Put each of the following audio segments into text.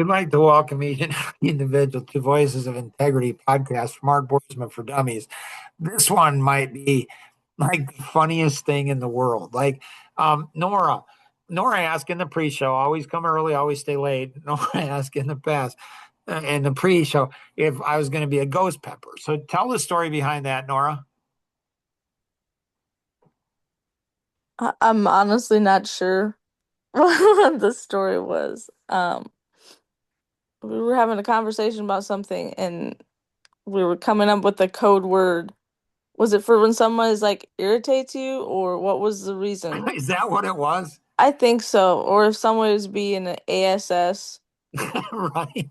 We'd like to welcome each and every individual to Voices of Integrity podcast from Mark Boersma for Dummies. This one might be like the funniest thing in the world. Nora asked in the pre-show, always come early, always stay late. Nora asked in the past, in the pre-show, if I was going to be a ghost pepper. So tell the story behind that, Nora. I'm honestly not sure what the story was. We were having a conversation about something and we were coming up with a code word. Was it for when someone is like irritates you, or what was the reason? Is that what it was? I think so. Or if someone is being an ASS, Right.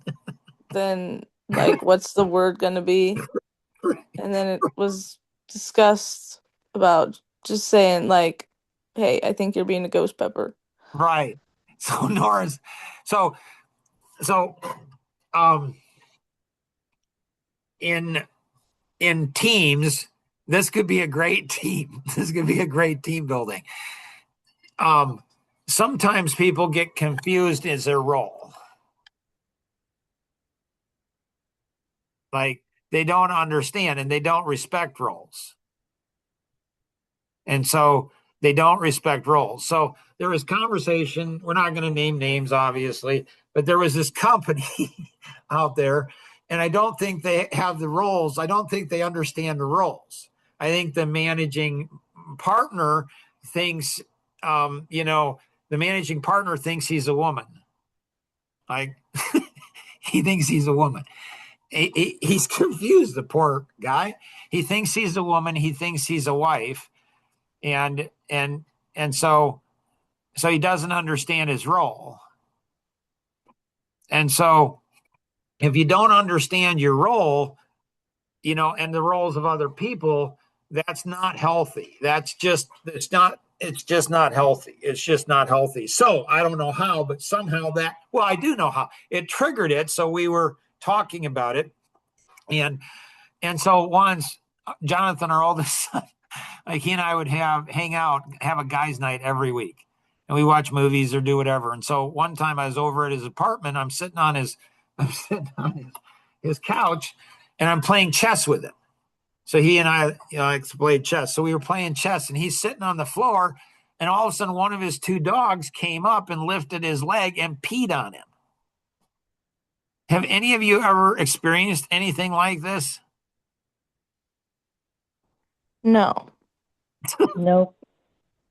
then like what's the word gonna be? And then it was discussed about just saying like, hey, I think you're being a ghost pepper. Right. So Nora's so so um in in teams, this could be a great team. This could be a great team building. Um, Sometimes people get confused as their role. Like they don't understand and they don't respect roles. And so they don't respect roles. So there was conversation. We're not going to name names, obviously, but there was this company out there, and I don't think they have the roles. I don't think they understand the roles. I think the managing partner thinks, the managing partner thinks he's a woman. Like he thinks he's a woman. He's confused, the poor guy. He thinks he's a woman. He thinks he's a wife, and and and so he doesn't understand his role. And so if you don't understand your role, and the roles of other people, that's not healthy. It's just not healthy. It's just not healthy. So I don't know how, but somehow well, I do know how. It triggered it. So we were talking about it. And so once Jonathan, our oldest son, like he and I would hang out, have a guys' night every week. And we watch movies or do whatever. And so one time I was over at his apartment, I'm sitting on his couch and I'm playing chess with him. So he and I, played chess. So we were playing chess and he's sitting on the floor and all of a sudden one of his two dogs came up and lifted his leg and peed on him. Have any of you ever experienced anything like this? No. Nope.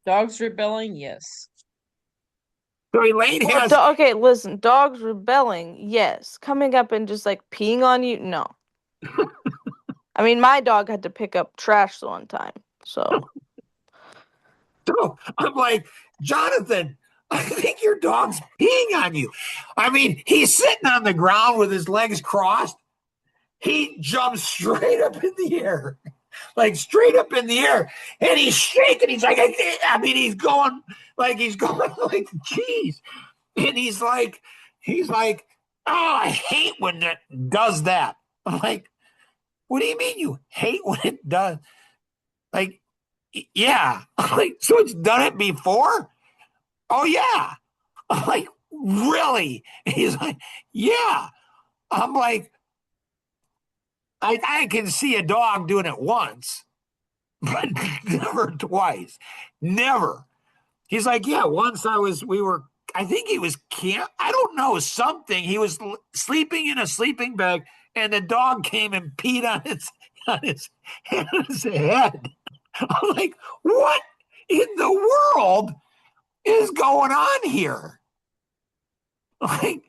Dogs rebelling, yes. So Elaine Well, has okay, listen, dogs rebelling, yes. Coming up and just like peeing on you, no. I mean, my dog had to pick up trash the one time, so. So I'm like, Jonathan, I think your dog's peeing on you. I mean, he's sitting on the ground with his legs crossed. He jumps straight up in the air, like straight up in the air, and he's shaking. He's like, I mean, he's going like cheese, and he's like, oh, I hate when it does that. I'm like, what do you mean you hate when it does? Like, yeah, like so it's done it before. Oh yeah. I'm like, really? He's like, yeah. I'm like, I can see a dog doing it once, but never twice. Never. He's like, yeah, once I think he was I don't know, something. He was sleeping in a sleeping bag and the dog came and peed on his, on his head. I'm like, what in the world is going on here? Like,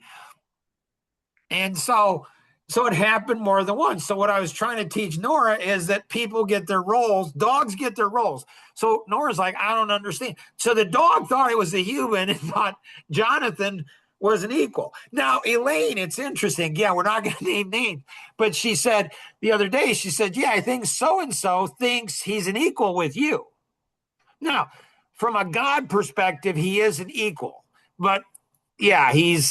and so it happened more than once. So what I was trying to teach Nora is that people get their roles, dogs get their roles. So Nora's like, I don't understand. So the dog thought it was a human and thought Jonathan was an equal. Now, Elaine, it's interesting. Yeah, we're not going to name names, but she said the other day, she said, yeah, I think so and so thinks he's an equal with you. Now, from a God perspective, he is an equal, but yeah, he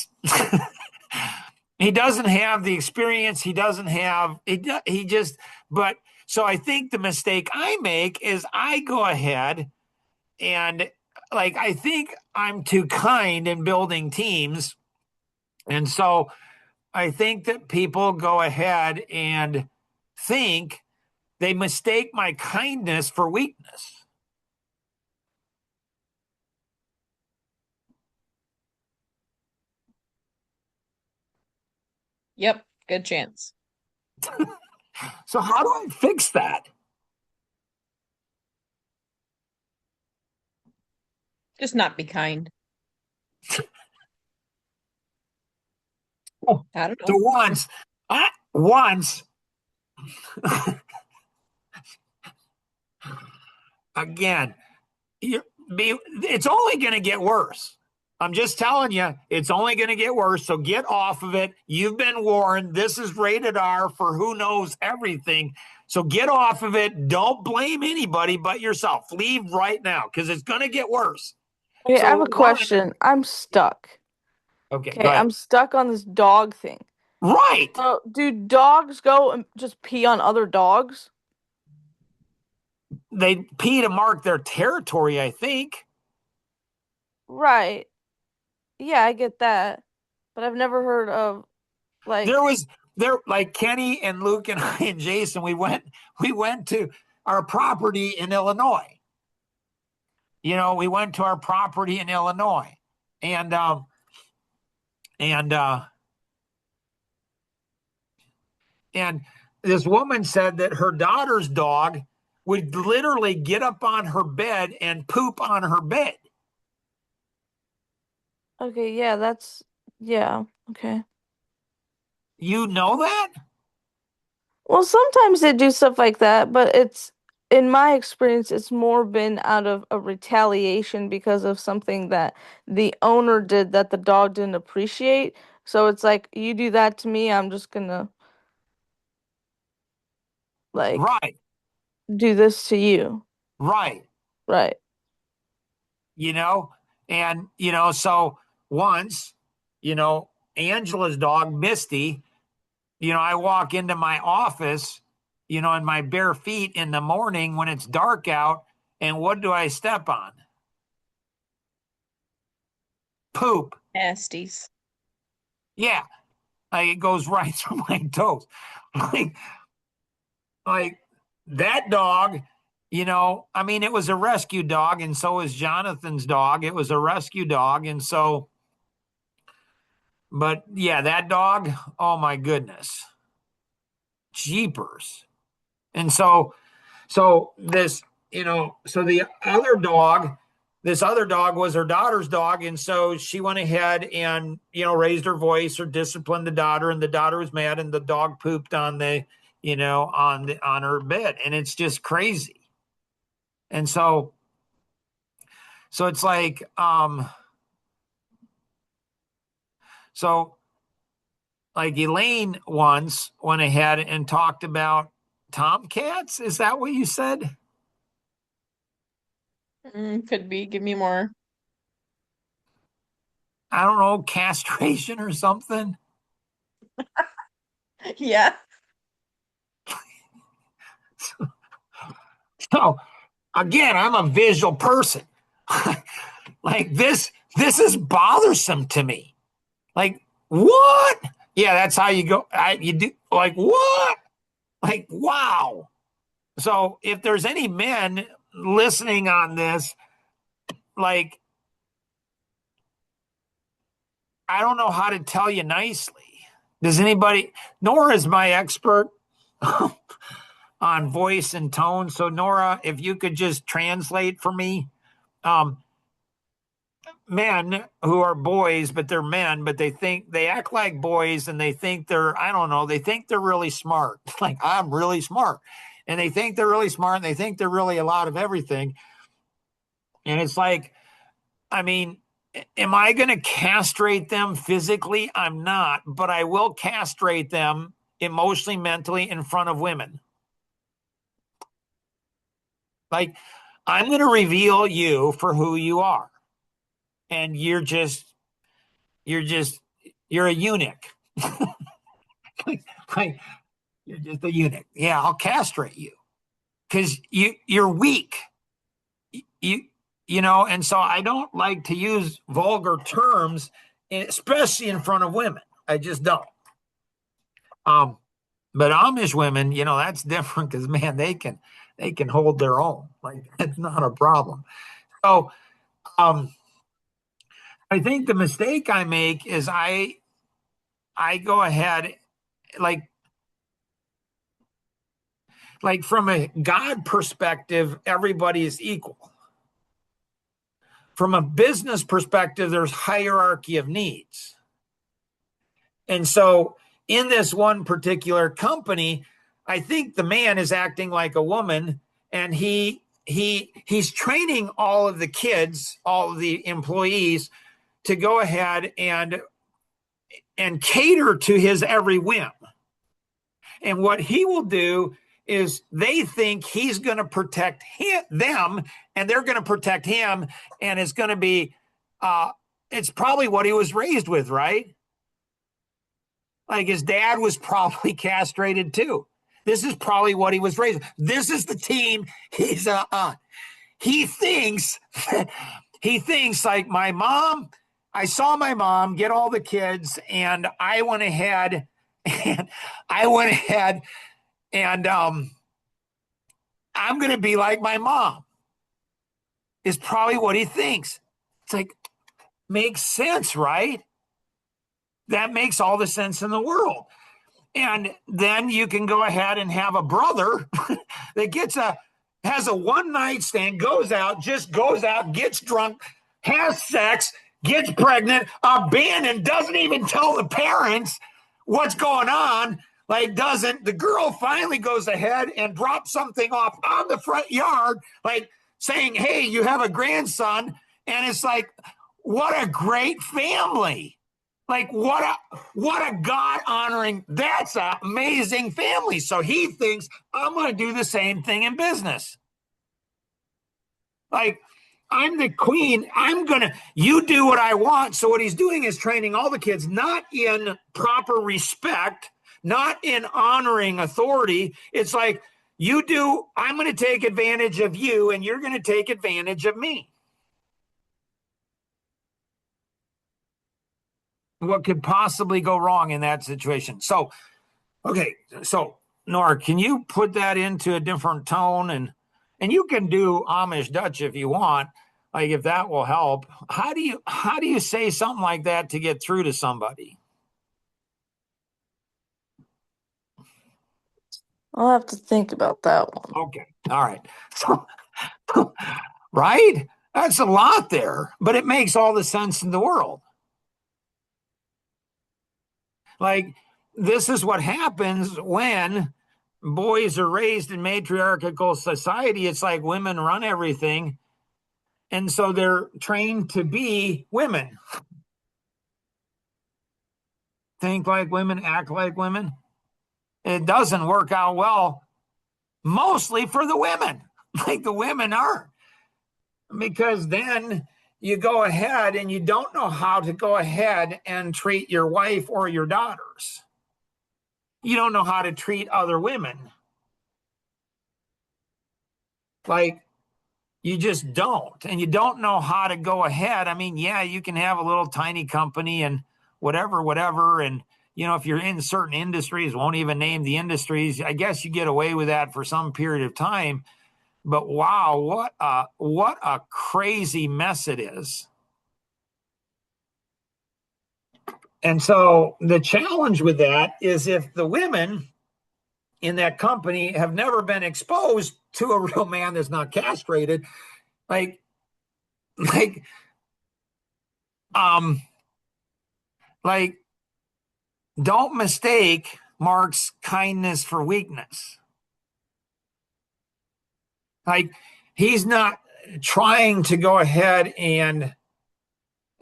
doesn't have the experience. He doesn't have he just but so I think the mistake I make is I go ahead and like I think I'm too kind in building teams And so I think that people go ahead and think they mistake my kindness for weakness. Yep, good chance. So how do I fix that? Just not be kind. Oh, I don't so know. once again, it's only going to get worse. I'm just telling you, it's only going to get worse. So get off of it. You've been warned. This is rated R for who knows everything. So get off of it. Don't blame anybody but yourself. Leave right now because it's going to get worse. Okay, I have So a question. I'm stuck. okay, go Okay, ahead. I'm stuck on this dog thing. Right. So, do dogs go and just pee on other dogs? They pee to mark their territory, I think. Right. Yeah, I get that. But I've never heard of There like was there like Kenny and Luke and I and Jason, we went to our property in Illinois. We went to our property in Illinois. And and uh and this woman said that her daughter's dog would literally get up on her bed and poop on her bed. okay, yeah, yeah, okay. You know that? Well, sometimes they do stuff like that, but in my experience, it's more been out of a retaliation because of something that the owner did that the dog didn't appreciate. So it's like, you do that to me, I'm just gonna like Right, do this to you. right. Right. you know so once you know Angela's dog Misty, I walk into my office in my bare feet in the morning when it's dark out, and what do I step on? Poop. Nasties. Yeah, like it goes right through my toes. like like that dog, I mean, it was a rescue dog, and so is Jonathan's dog. It was a rescue dog, and so, but yeah, that dog, oh my goodness, jeepers. And so this, so this other dog was her daughter's dog, and so she went ahead and raised her voice or disciplined the daughter, and the daughter was mad, and the dog pooped on the, on her bed, and it's just crazy. And so it's like, so like Elaine once went ahead and talked about tomcats. Is that what you said? Could be. Give me more. I don't know, castration or something. Yeah. So again, I'm a visual person. Like this is bothersome to me. Like, what? Yeah, that's how you go. You do, like, what? Like, wow. So if there's any men listening on this, like, I don't know how to tell you nicely. Does anybody? Nora is my expert on voice and tone. So Nora, if you could just translate for me. Um, Men who are boys, but they're men, but they act like boys, and they think I don't know, they think they're really smart. Like, I'm really smart. And they think they're really smart, and they think they're really a lot of everything. And it's like, I mean, am I going to castrate them physically? I'm not, but I will castrate them emotionally, mentally in front of women. Like, I'm going to reveal you for who you are. And you're just, you're a eunuch. like, you're just a eunuch. Yeah, I'll castrate you because you're weak. You and so I don't like to use vulgar terms especially in front of women. I just don't. But Amish women, that's different because man, they can hold their own. Like that's not a problem. So I think the mistake I make is I go ahead like from a God perspective, everybody is equal. From a business perspective, there's hierarchy of needs. And so in this one particular company, I think the man is acting like a woman, and he's training all of the kids, all of the employees to go ahead and cater to his every whim. And what he will do is they think he's going to protect them, and they're going to protect him, and it's going to be it's probably what he was raised with, right? Like his dad was probably castrated too. This is probably what he was raised with. This is the team he's he thinks he thinks like my mom. I saw my mom get all the kids, and I went ahead and I'm going to be like my mom. Is probably what he thinks. It's like makes sense, right? That makes all the sense in the world. And then you can go ahead and have a brother that has a one night stand, goes out, gets drunk, has sex, gets pregnant, abandoned, doesn't even tell the parents what's going on. The girl finally goes ahead and drops something off on the front yard, like saying, hey, you have a grandson. And it's like, what a great family. Like what a God honoring, that's an amazing family. So he thinks I'm going to do the same thing in business. Like I'm the queen. You do what I want. So what he's doing is training all the kids, not in proper respect, not in honoring authority. It's like I'm going to take advantage of you and you're going to take advantage of me. What could possibly go wrong in that situation? So, okay. So Nora, can you put that into a different tone and you can do Amish Dutch if you want, like if that will help. How do you say something like that to get through to somebody? I'll have to think about that one. Okay. All right. So, right? That's a lot there, but it makes all the sense in the world. Like, this is what happens when boys are raised in matriarchal society. It's like women run everything. And so they're trained to be women. Think like women, act like women. It doesn't work out well, mostly for the women, like the women are. Because then you go ahead and you don't know how to go ahead and treat your wife or your daughters. You don't know how to treat other women. Like, you just don't. And you don't know how to go ahead. I mean, yeah, you can have a little tiny company and whatever. And, if you're in certain industries, won't even name the industries, I guess you get away with that for some period of time. But wow, what a crazy mess it is. And so the challenge with that is if the women in that company have never been exposed to a real man that's not castrated, like don't mistake Mark's kindness for weakness. Like he's not trying to go ahead and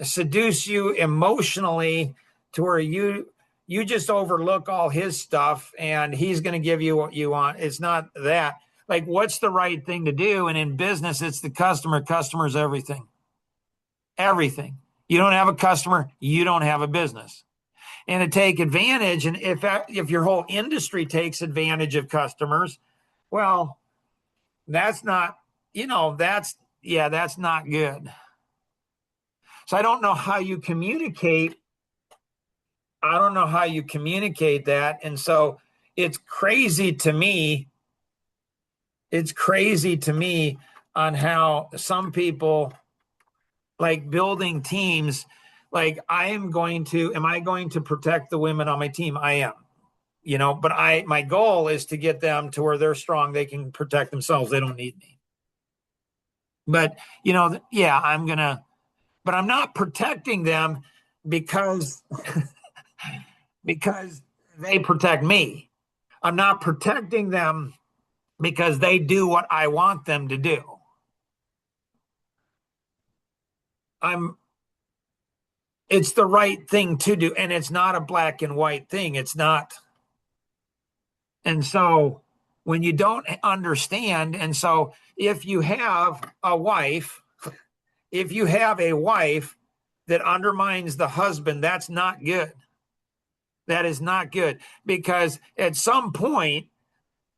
seduce you emotionally to where you just overlook all his stuff and he's going to give you what you want. It's not that. Like, what's the right thing to do? And in business, it's the customer. Customer's everything. Everything. You don't have a customer, you don't have a business. And to take advantage, and if your whole industry takes advantage of customers, well, that's not, that's not good. So I don't know how you communicate. I don't know how you communicate that. And so it's crazy to me. It's crazy to me on how some people like building teams. Like am I going to protect the women on my team? I am, but my goal is to get them to where they're strong. They can protect themselves. They don't need me. But, yeah, but I'm not protecting them because, because they protect me. I'm not protecting them because they do what I want them to do. It's the right thing to do. And it's not a black and white thing. It's not. And so when you don't understand, and so if you have a wife that undermines the husband, that's not good. That is not good, because at some point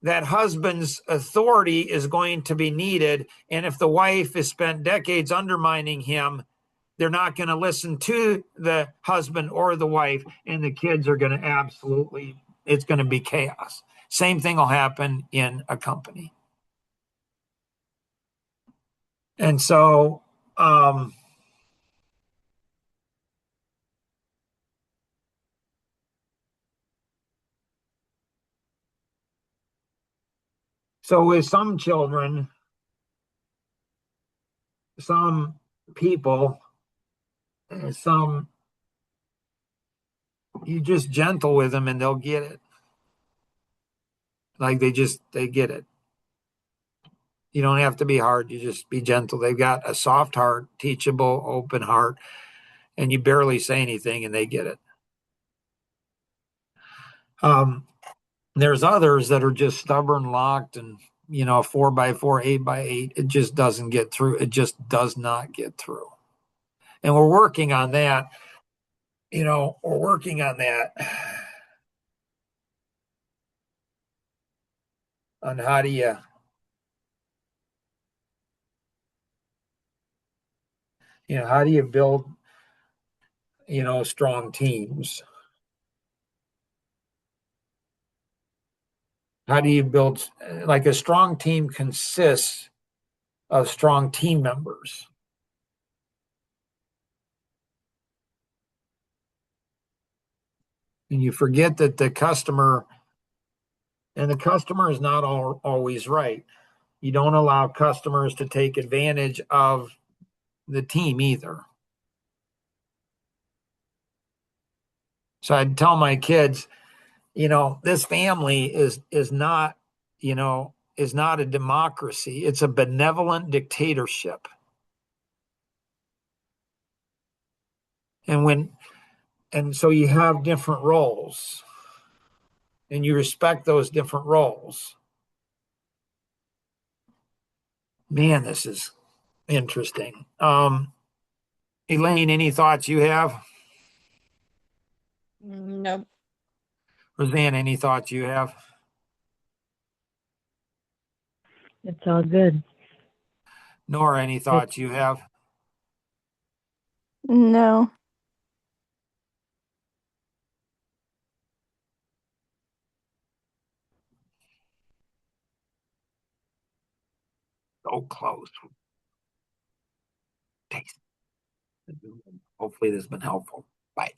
that husband's authority is going to be needed. And if the wife has spent decades undermining him, they're not going to listen to the husband or the wife, and the kids are going to it's going to be chaos. Same thing will happen in a company. And so, with some children, some people, you just gentle with them and they'll get it. Like they get it. You don't have to be hard. You just be gentle. They've got a soft heart, teachable, open heart, and you barely say anything and they get it. There's others that are just stubborn, locked, and 4x4, 8x8. It just doesn't get through. It just does not get through. And we're working on that. We're working on that. On how do you build, strong teams? How do you build, like, a strong team consists of strong team members. And you forget that the customer is not always right. You don't allow customers to take advantage of the team either. So I'd tell my kids, this family is not, is not a democracy. It's a benevolent dictatorship. And so you have different roles, and you respect those different roles. Man, this is interesting. Elaine, any thoughts you have? Nope. Roseanne, any thoughts you have? It's all good. Nora, any thoughts you have? No. So close. Taste. Hopefully this has been helpful. Bye.